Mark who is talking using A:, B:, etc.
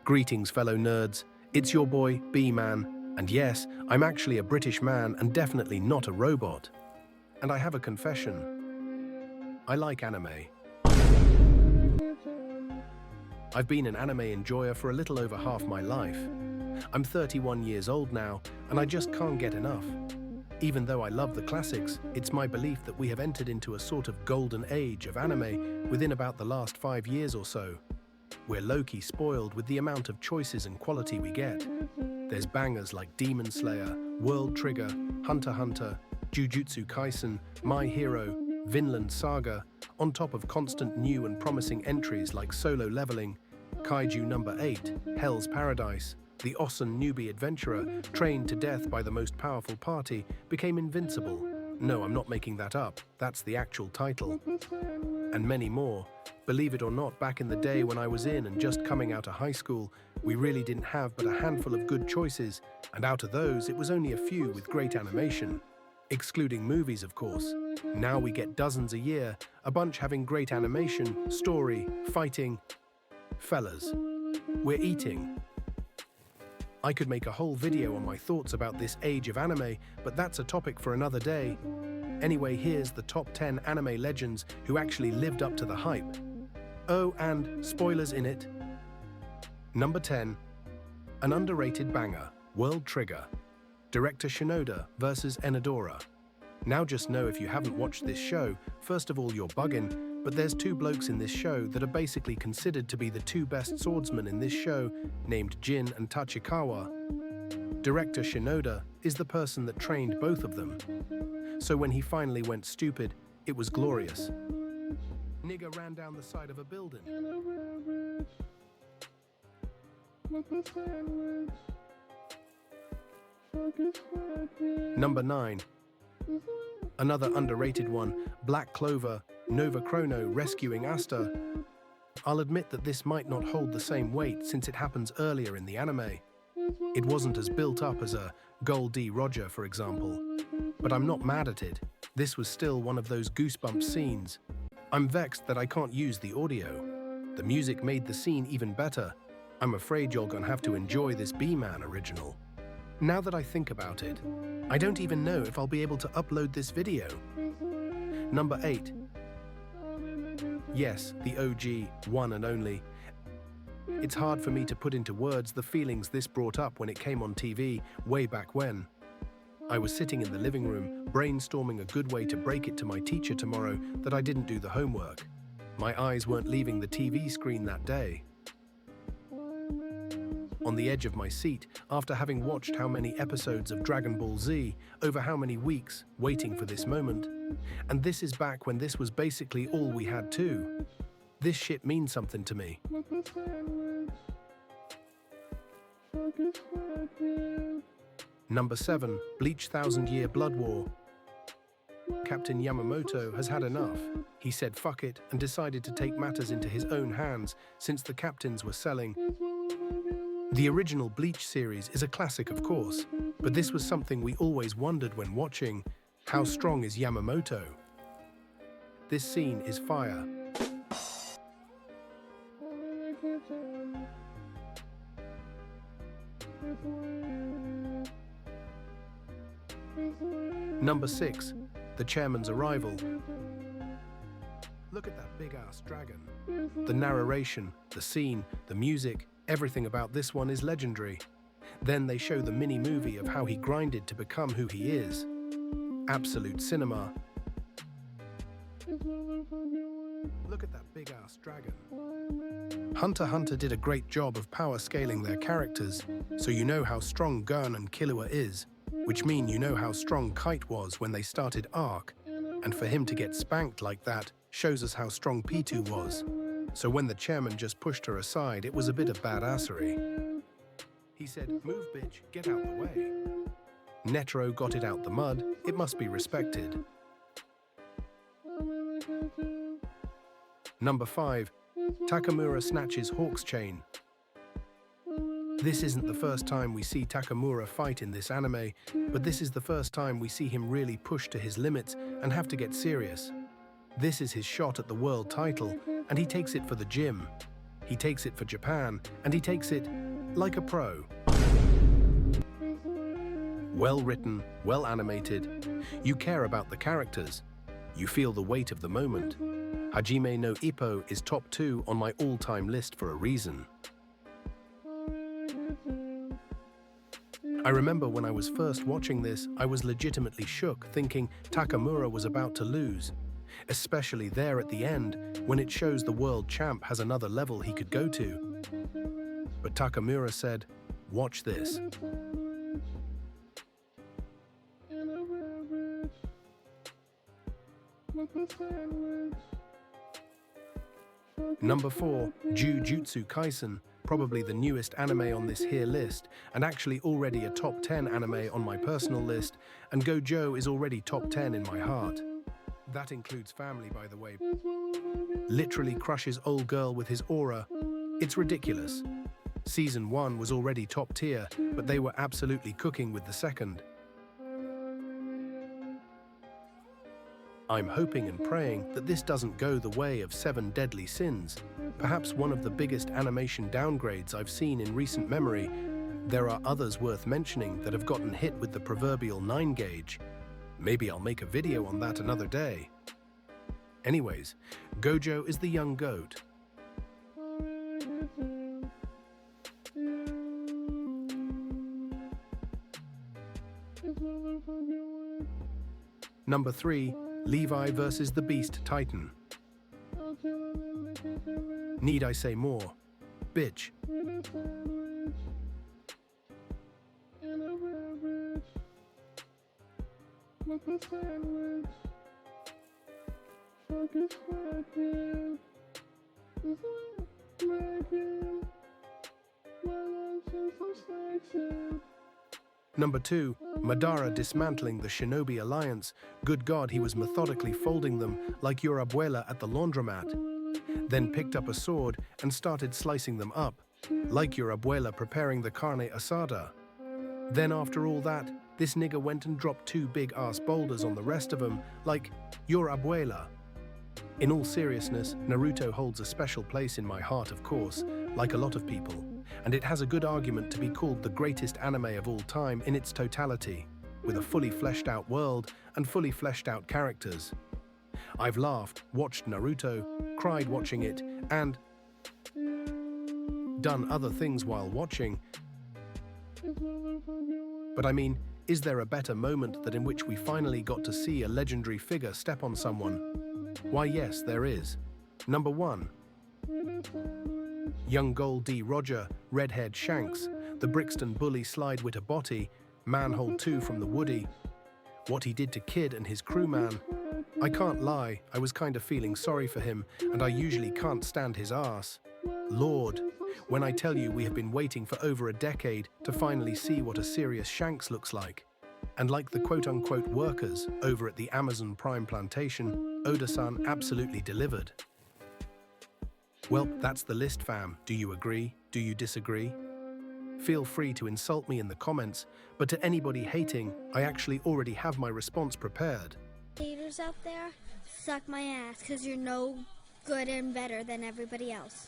A: Greetings, fellow nerds. It's your boy, B-Man. And yes, I'm actually a British man and definitely not a robot. And I have a confession. I like anime. I've been an anime enjoyer for a little over half my life. I'm 31 years old now, and I just can't get enough. Even though I love the classics, it's my belief that we have entered into a sort of golden age of anime within about the last 5 years or so. We're low-key spoiled with the amount of choices and quality we get. There's bangers like Demon Slayer, World Trigger, Hunter x Hunter, Jujutsu Kaisen, My Hero, Vinland Saga, on top of constant new and promising entries like Solo Leveling, Kaiju Number 8, Hell's Paradise, the awesome newbie adventurer, trained to death by the most powerful party, became invincible. No, I'm not making that up, that's the actual title. And many more. Believe it or not, back in the day when I was in and just coming out of high school, we really didn't have but a handful of good choices, and out of those, it was only a few with great animation. Excluding movies, of course. Now we get dozens a year, a bunch having great animation, story, fighting. Fellas, we're eating. I could make a whole video on my thoughts about this age of anime, but that's a topic for another day. Anyway, here's the top 10 anime legends who actually lived up to the hype. Oh, and spoilers in it. Number 10. An underrated banger, World Trigger. Director Shinoda versus Enadora. Now just know if you haven't watched this show, first of all you're bugging, but there's two blokes in this show that are basically considered to be the two best swordsmen in this show, named Jin and Tachikawa. Director Shinoda is the person that trained both of them. So when he finally went stupid, it was glorious. Nigga ran down the side of a building. Number 9. Another underrated one, Black Clover, Nova Chrono rescuing Asta. I'll admit that this might not hold the same weight since it happens earlier in the anime. It wasn't as built up as a Gold D. Roger, for example. But I'm not mad at it. This was still one of those goosebump scenes. I'm vexed that I can't use the audio. The music made the scene even better. I'm afraid you're gonna have to enjoy this B-Man original. Now that I think about it, I don't even know if I'll be able to upload this video. Number 8. Yes, the OG, one and only. It's hard for me to put into words the feelings this brought up when it came on TV way back when. I was sitting in the living room, brainstorming a good way to break it to my teacher tomorrow that I didn't do the homework. My eyes weren't leaving the TV screen that day. On the edge of my seat, after having watched how many episodes of Dragon Ball Z over how many weeks, waiting for this moment. And this is back when this was basically all we had too. This shit means something to me. Number 7. Bleach 1000-Year Blood War. Captain Yamamoto has had enough. He said fuck it and decided to take matters into his own hands since the captains were selling. The original Bleach series is a classic, of course, but this was something we always wondered when watching. How strong is Yamamoto? This scene is fire. Number 6. The chairman's arrival. Look at that big-ass dragon. The narration, the scene, the music, everything about this one is legendary. Then they show the mini-movie of how he grinded to become who he is. Absolute cinema. Look at that big-ass dragon. Hunter x Hunter did a great job of power scaling their characters, so you know how strong Gon and Killua is, which mean you know how strong Kite was when they started Arc, and for him to get spanked like that shows us how strong P2 was. So when the chairman just pushed her aside, it was a bit of badassery. He said, "Move bitch, get out the way." Netero got it out the mud, it must be respected. Number 5. Takamura snatches Hawk's chain. This isn't the first time we see Takamura fight in this anime, but this is the first time we see him really push to his limits and have to get serious. This is his shot at the world title, and he takes it for the gym. He takes it for Japan, and he takes it like a pro. Well written, well animated. You care about the characters. You feel the weight of the moment. Hajime no Ippo is top 2 on my all-time list for a reason. I remember when I was first watching this, I was legitimately shook, thinking Takamura was about to lose. Especially there at the end, when it shows the world champ has another level he could go to. But Takamura said, "Watch this." Number 4, Jujutsu Kaisen, probably the newest anime on this here list, and actually already a top 10 anime on my personal list, and Gojo is already top 10 in my heart. That includes family, by the way. Literally crushes old girl with his aura. It's ridiculous. Season 1 was already top tier, but they were absolutely cooking with the second. I'm hoping and praying that this doesn't go the way of 7 Deadly Sins, perhaps one of the biggest animation downgrades I've seen in recent memory. There are others worth mentioning that have gotten hit with the proverbial 9 gauge. Maybe I'll make a video on that another day. Anyways, Gojo is the young goat. Number 3, Levi versus the Beast Titan. Need I say more? Bitch. Number 2, Madara dismantling the Shinobi Alliance. Good God, he was methodically folding them like your abuela at the laundromat. Then picked up a sword and started slicing them up, like your abuela preparing the carne asada. Then after all that, this nigga went and dropped 2 big-ass boulders on the rest of them, like your abuela. In all seriousness, Naruto holds a special place in my heart, of course, like a lot of people, and it has a good argument to be called the greatest anime of all time in its totality, with a fully fleshed out world and fully fleshed out characters. I've laughed, watched Naruto, cried watching it, and done other things while watching. But I mean, is there a better moment than in which we finally got to see a legendary figure step on someone? Why yes, there is. Number 1. Young Gold D. Roger, Redhead Shanks, the Brixton bully slide with a body, manhole 2 from the Woody. What he did to Kid and his crewman. I can't lie, I was kinda feeling sorry for him, and I usually can't stand his ass. Lord, when I tell you we have been waiting for over a decade to finally see what a serious Shanks looks like. And like the quote-unquote workers over at the Amazon Prime plantation, Oda-san absolutely delivered. Well, that's the list, fam. Do you agree? Do you disagree? Feel free to insult me in the comments, but to anybody hating, I actually already have my response prepared.
B: Haters out there, suck my ass, 'cause you're no good and better than everybody else.